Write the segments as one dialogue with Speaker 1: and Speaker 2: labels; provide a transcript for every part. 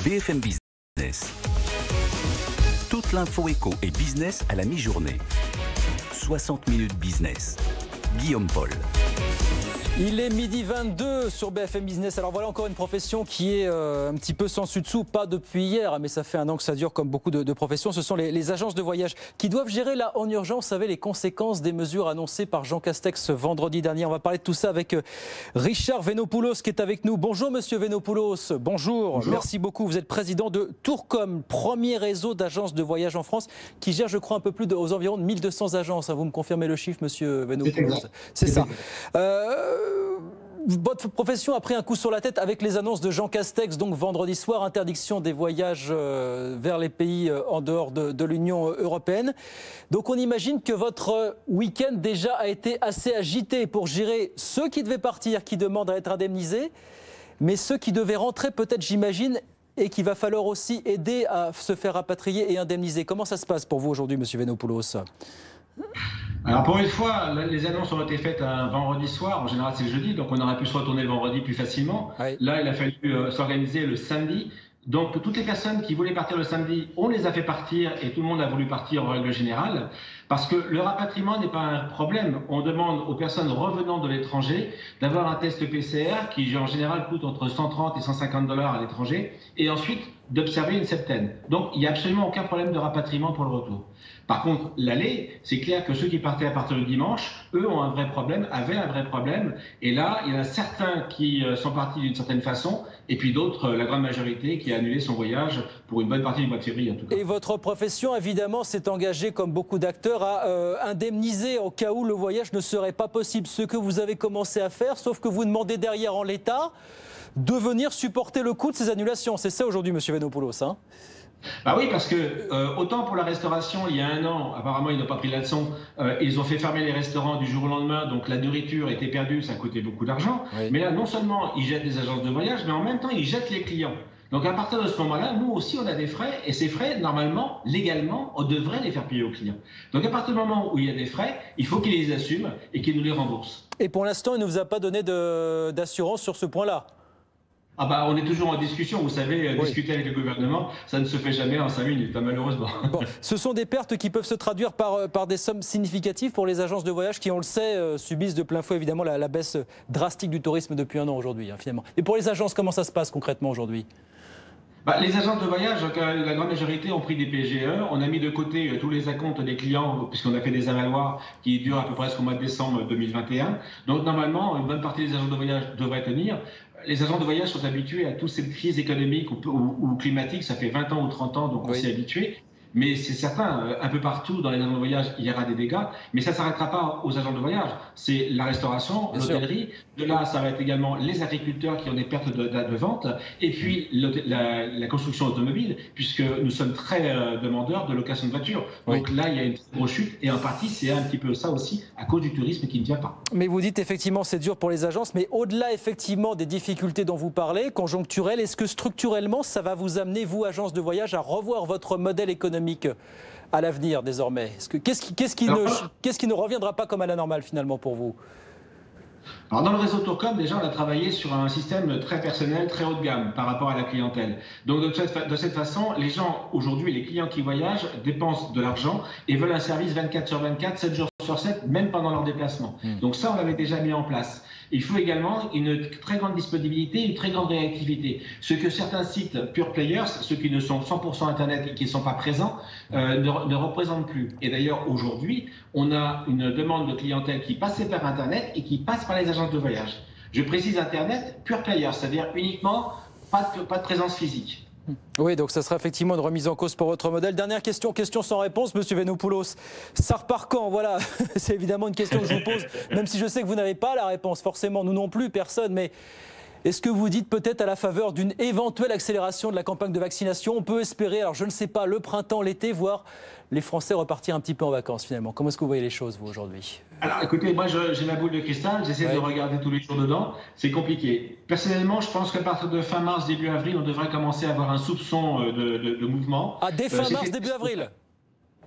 Speaker 1: BFM Business. Toute l'info éco et business à la mi-journée. 60 minutes business. Guillaume Paul.
Speaker 2: Il est midi 22 sur BFM Business. Alors voilà encore une profession qui est un petit peu sans dessus-dessous, pas depuis hier, mais ça fait un an que ça dure comme beaucoup de professions. Ce sont les agences de voyage qui doivent gérer là en urgence, vous savez, les conséquences des mesures annoncées par Jean Castex vendredi dernier. On va parler de tout ça avec Richard Venopoulos qui est avec nous. Bonjour Monsieur Venopoulos. Bonjour. Merci beaucoup. Vous êtes président de Tourcom, premier réseau d'agences de voyage en France qui gère, je crois, un peu plus aux environs de 1200 agences. Vous me confirmez le chiffre, Monsieur Venopoulos? C'est ça. Votre profession a pris un coup sur la tête avec les annonces de Jean Castex, donc vendredi soir, interdiction des voyages vers les pays en dehors de l'Union européenne. Donc on imagine que votre week-end déjà a été assez agité pour gérer ceux qui devaient partir, qui demandent à être indemnisés, mais ceux qui devaient rentrer peut-être, j'imagine, et qu'il va falloir aussi aider à se faire rapatrier et indemniser. Comment ça se passe pour vous aujourd'hui, Monsieur Venopoulos ?
Speaker 3: Alors pour une fois, les annonces ont été faites un vendredi soir, en général c'est le jeudi, donc on aurait pu se retourner le vendredi plus facilement. Oui. Là, il a fallu s'organiser le samedi. Donc toutes les personnes qui voulaient partir le samedi, on les a fait partir et tout le monde a voulu partir en règle générale. Parce que le rapatriement n'est pas un problème. On demande aux personnes revenant de l'étranger d'avoir un test PCR qui en général coûte entre 130 et 150 $ à l'étranger et ensuite d'observer une septaine. Donc il n'y a absolument aucun problème de rapatriement pour le retour. Par contre, l'aller, c'est clair que ceux qui partaient à partir du dimanche, eux ont un vrai problème, avaient un vrai problème. Et là, il y en a certains qui sont partis d'une certaine façon et puis d'autres, la grande majorité, qui a annulé son voyage pour une bonne partie du mois de février en tout cas.
Speaker 2: Et votre profession, évidemment, s'est engagée, comme beaucoup d'acteurs, à indemniser au cas où le voyage ne serait pas possible. Ce que vous avez commencé à faire, sauf que vous demandez derrière en l'état de venir supporter le coût de ces annulations. C'est ça aujourd'hui, Monsieur Venopoulos, hein ?
Speaker 3: Bah oui, parce que autant pour la restauration, il y a un an, apparemment ils n'ont pas pris la leçon, ils ont fait fermer les restaurants du jour au lendemain, donc la nourriture était perdue, ça coûtait beaucoup d'argent. Oui. Mais là, non seulement ils jettent les agences de voyage, mais en même temps ils jettent les clients. Donc à partir de ce moment-là, nous aussi on a des frais, et ces frais, normalement, légalement, on devrait les faire payer aux clients. Donc à partir du moment où il y a des frais, il faut qu'ils les assument et qu'ils nous les remboursent.
Speaker 2: Et pour l'instant, il ne vous a pas donné d'assurance sur ce point-là ?
Speaker 3: Ah bah on est toujours en discussion, vous savez, oui. Discuter avec le gouvernement, ça ne se fait jamais en 5 minutes, malheureusement.
Speaker 2: Bon, ce sont des pertes qui peuvent se traduire par des sommes significatives pour les agences de voyage qui, on le sait, subissent de plein fouet évidemment la baisse drastique du tourisme depuis un an aujourd'hui, finalement. Et pour les agences, comment ça se passe concrètement aujourd'hui ?
Speaker 3: Les agences de voyage, la grande majorité ont pris des PGE. On a mis de côté tous les acomptes des clients, puisqu'on a fait des avaloirs qui durent à peu près jusqu'au mois de décembre 2021. Donc normalement, une bonne partie des agences de voyage devraient tenir. Les agents de voyage sont habitués à toutes ces crises économiques ou climatiques. Ça fait 20 ans ou 30 ans, donc on s'y est habitué. Mais c'est certain, un peu partout dans les agents de voyage, il y aura des dégâts. Mais ça ne s'arrêtera pas aux agents de voyage. C'est la restauration, l'hôtellerie. De là, ça va être également les agriculteurs qui ont des pertes de vente. Et puis, la construction automobile, puisque nous sommes très demandeurs de location de voitures. Donc là, il y a une grosse chute. Et en partie, c'est un petit peu ça aussi, à cause du tourisme qui ne vient pas.
Speaker 2: Mais vous dites effectivement, c'est dur pour les agences. Mais au-delà, effectivement, des difficultés dont vous parlez, conjoncturelles, est-ce que structurellement, ça va vous amener, vous, agence de voyage, à revoir votre modèle économique à l'avenir désormais? Qu'est-ce qui ne reviendra pas comme à la normale finalement pour vous?
Speaker 3: Alors dans le réseau Tourcom, déjà, on a travaillé sur un système très personnel, très haut de gamme par rapport à la clientèle. Donc de cette façon, les gens aujourd'hui, les clients qui voyagent, dépensent de l'argent et veulent un service 24 sur 24, 7 jours sur 7, même pendant leur déplacement. Donc ça, on l'avait déjà mis en place. Il faut également une très grande disponibilité, une très grande réactivité. Ce que certains sites pure players, ceux qui ne sont 100% Internet et qui ne sont pas présents, ne représentent plus. Et d'ailleurs, aujourd'hui, on a une demande de clientèle qui passait par Internet et qui passe par les agences de voyage. Je précise Internet, pure player, c'est-à-dire uniquement pas de présence physique.
Speaker 2: Oui, donc ça sera effectivement une remise en cause pour votre modèle. Dernière question sans réponse, Monsieur Venopoulos. Ça repart quand? Voilà, c'est évidemment une question que je vous pose, même si je sais que vous n'avez pas la réponse, forcément, nous non plus, personne, mais est-ce que vous dites peut-être à la faveur d'une éventuelle accélération de la campagne de vaccination, on peut espérer, alors je ne sais pas, le printemps, l'été, voire les Français repartir un petit peu en vacances finalement? Comment est-ce que vous voyez les choses, vous, aujourd'hui?
Speaker 3: Alors écoutez, moi j'ai ma boule de cristal, j'essaie de regarder tous les jours dedans, c'est compliqué. Personnellement, je pense qu'à partir de fin mars, début avril, on devrait commencer à avoir un soupçon de mouvement.
Speaker 2: Ah, dès fin mars, début avril?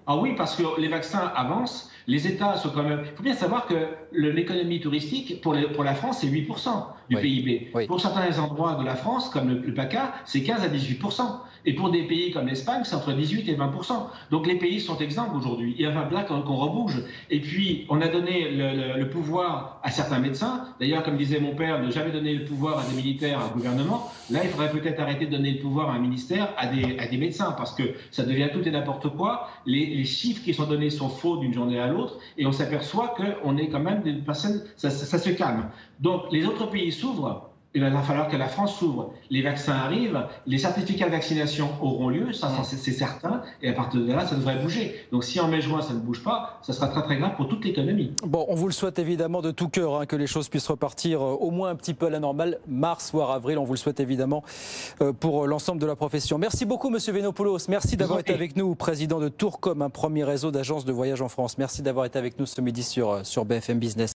Speaker 3: Ah oui, parce que les vaccins avancent, les États sont quand même... Il faut bien savoir que l'économie touristique, pour la France, c'est 8% du PIB. Oui. Pour certains endroits de la France, comme le PACA, c'est 15 à 18%. Et pour des pays comme l'Espagne, c'est entre 18 et 20%. Donc les pays sont exemples aujourd'hui. Il va falloir qu'on rebouge. Et puis, on a donné le pouvoir à certains médecins. D'ailleurs, comme disait mon père, ne jamais donner le pouvoir à des militaires, à un gouvernement. Là, il faudrait peut-être arrêter de donner le pouvoir à un ministère, à des médecins, parce que ça devient tout et n'importe quoi. Les chiffres qui sont donnés sont faux d'une journée à l'autre, et on s'aperçoit qu'on est quand même des personnes, ça se calme. Donc les autres pays s'ouvrent, il va falloir que la France s'ouvre. Les vaccins arrivent, les certificats de vaccination auront lieu, ça c'est certain, et à partir de là, ça devrait bouger. Donc si en mai-juin, ça ne bouge pas, ça sera très très grave pour toute l'économie.
Speaker 2: Bon, on vous le souhaite évidemment de tout cœur, que les choses puissent repartir au moins un petit peu à la normale, mars voire avril, on vous le souhaite évidemment pour l'ensemble de la profession. Merci beaucoup Monsieur Venopoulos, merci d'avoir été avec nous, président de Tourcom, un premier réseau d'agences de voyage en France. Merci d'avoir été avec nous ce midi sur BFM Business.